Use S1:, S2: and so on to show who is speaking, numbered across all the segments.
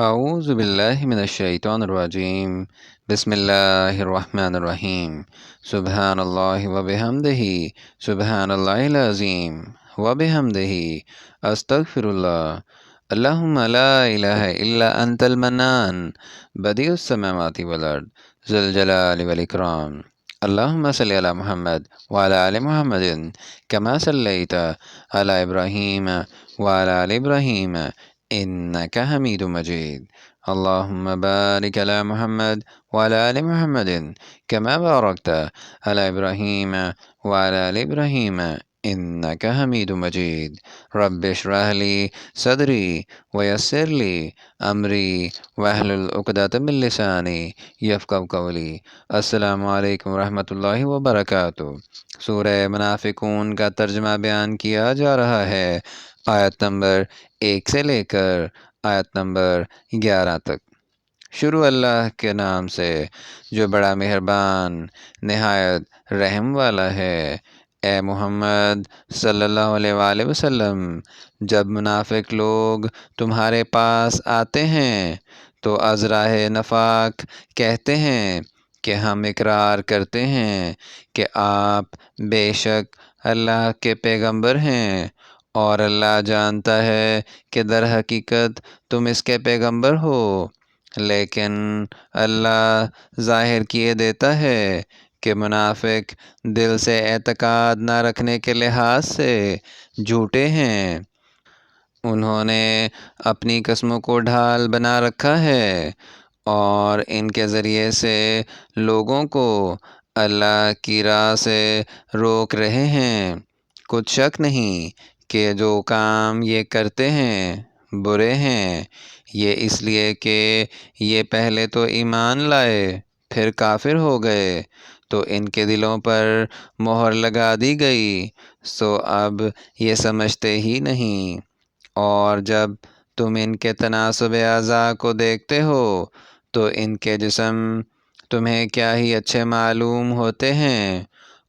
S1: اعوذ باللہ من الشیطان الرجیم بسم اللہ الرحمن الرحیم سبحان اللہ وبحمدہ سبحان اللہ العظیم وبحمدہ استغفر اللہ اللہم لا الہ الا انت المنان بدیع السماوات والارض ذو الجلال والاکرام اللہم صلی علی محمد وعلی آل محمد کما صلیت علی ابراہیم وعلی آل ابراہیم إنك حميد مجيد اللهم بارك على محمد وعلى آل محمد كما باركت على إبراهيم وعلى آل إبراهيم إنك حميد مجيد رب اشرح لي صدري ويسر لي أمري واحلل عقدة من لساني يفقهوا قولي السلام علیکم ورحمۃ اللہ وبرکاتہ۔ سورہ منافقون کا ترجمہ بیان کیا جا رہا ہے، آیت نمبر 1 سے لے کر آیت نمبر 11 تک۔ شروع اللہ کے نام سے جو بڑا مہربان نہایت رحم والا ہے۔ اے محمد صلی اللہ علیہ وآلہ وسلم، جب منافق لوگ تمہارے پاس آتے ہیں تو از راہ نفاق کہتے ہیں کہ ہم اقرار کرتے ہیں کہ آپ بے شک اللہ کے پیغمبر ہیں، اور اللہ جانتا ہے کہ در حقیقت تم اس کے پیغمبر ہو، لیکن اللہ ظاہر کیے دیتا ہے کہ منافق دل سے اعتقاد نہ رکھنے کے لحاظ سے جھوٹے ہیں۔ انہوں نے اپنی قسموں کو ڈھال بنا رکھا ہے اور ان کے ذریعے سے لوگوں کو اللہ کی راہ سے روک رہے ہیں۔ کچھ شک نہیں کہ جو کام یہ کرتے ہیں برے ہیں، یہ اس لیے کہ یہ پہلے تو ایمان لائے پھر کافر ہو گئے تو ان کے دلوں پر مہر لگا دی گئی، سو اب یہ سمجھتے ہی نہیں۔ اور جب تم ان کے تناسب اعضاء کو دیکھتے ہو تو ان کے جسم تمہیں کیا ہی اچھے معلوم ہوتے ہیں،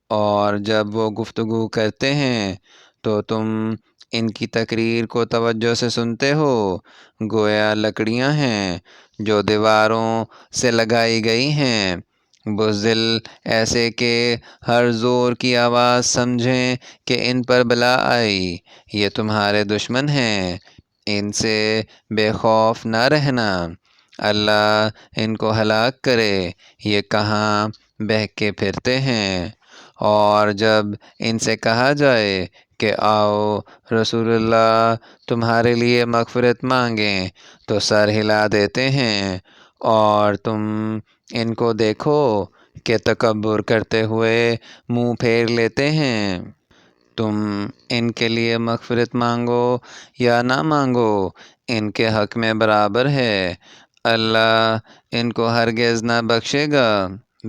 S1: اور جب وہ گفتگو کرتے ہیں تو تم ان کی تقریر کو توجہ سے سنتے ہو، گویا لکڑیاں ہیں جو دیواروں سے لگائی گئی ہیں، بزدل ایسے کہ ہر زور کی آواز سمجھیں کہ ان پر بلا آئی۔ یہ تمہارے دشمن ہیں، ان سے بے خوف نہ رہنا، اللہ ان کو ہلاک کرے، یہ کہاں بہکے پھرتے ہیں۔ اور جب ان سے کہا جائے کہ آؤ رسول اللہ تمہارے لیے مغفرت مانگیں تو سر ہلا دیتے ہیں، اور تم ان کو دیکھو کہ تکبر کرتے ہوئے منہ پھیر لیتے ہیں۔ تم ان کے لیے مغفرت مانگو یا نہ مانگو، ان کے حق میں برابر ہے، اللہ ان کو ہرگز نہ بخشے گا۔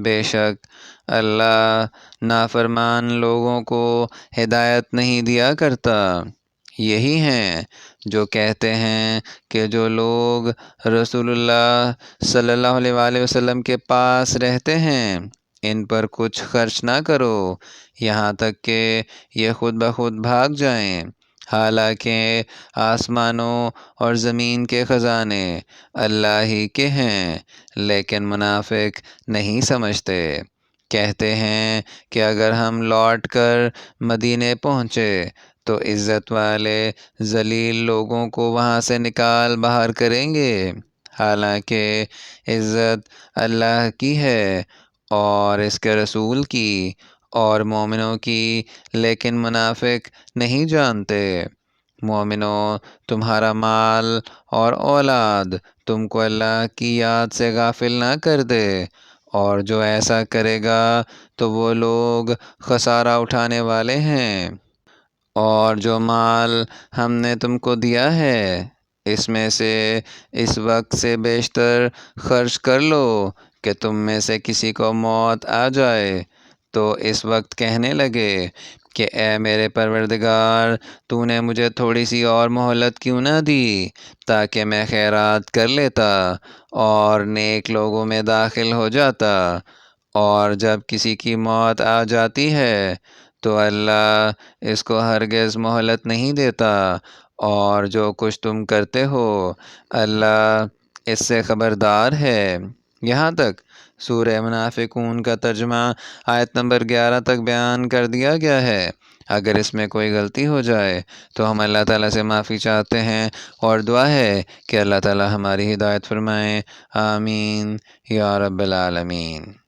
S1: بے شک اللہ نافرمان لوگوں کو ہدایت نہیں دیا کرتا۔ یہی ہیں جو کہتے ہیں کہ جو لوگ رسول اللہ صلی اللہ علیہ وآلہ وسلم کے پاس رہتے ہیں ان پر کچھ خرچ نہ کرو یہاں تک کہ یہ خود بخود بھاگ جائیں، حالانکہ آسمانوں اور زمین کے خزانے اللہ ہی کے ہیں، لیکن منافق نہیں سمجھتے۔ کہتے ہیں کہ اگر ہم لوٹ کر مدینے پہنچے تو عزت والے ذلیل لوگوں کو وہاں سے نکال باہر کریں گے، حالانکہ عزت اللہ کی ہے اور اس کے رسول کی اور مومنوں کی، لیکن منافق نہیں جانتے۔ مومنوں، تمہارا مال اور اولاد تم کو اللہ کی یاد سے غافل نہ کر دے، اور جو ایسا کرے گا تو وہ لوگ خسارہ اٹھانے والے ہیں۔ اور جو مال ہم نے تم کو دیا ہے اس میں سے اس وقت سے بیشتر خرچ کر لو کہ تم میں سے کسی کو موت آ جائے تو اس وقت کہنے لگے کہ اے میرے پروردگار، تو نے مجھے تھوڑی سی اور مہلت کیوں نہ دی تاکہ میں خیرات کر لیتا اور نیک لوگوں میں داخل ہو جاتا۔ اور جب کسی کی موت آ جاتی ہے تو اللہ اس کو ہرگز مہلت نہیں دیتا، اور جو کچھ تم کرتے ہو اللہ اس سے خبردار ہے۔ یہاں تک سورہ منافقون کا ترجمہ آیت نمبر 11 تک بیان کر دیا گیا ہے۔ اگر اس میں کوئی غلطی ہو جائے تو ہم اللہ تعالیٰ سے معافی چاہتے ہیں اور دعا ہے کہ اللہ تعالیٰ ہماری ہدایت فرمائے۔ آمین یا رب العالمین۔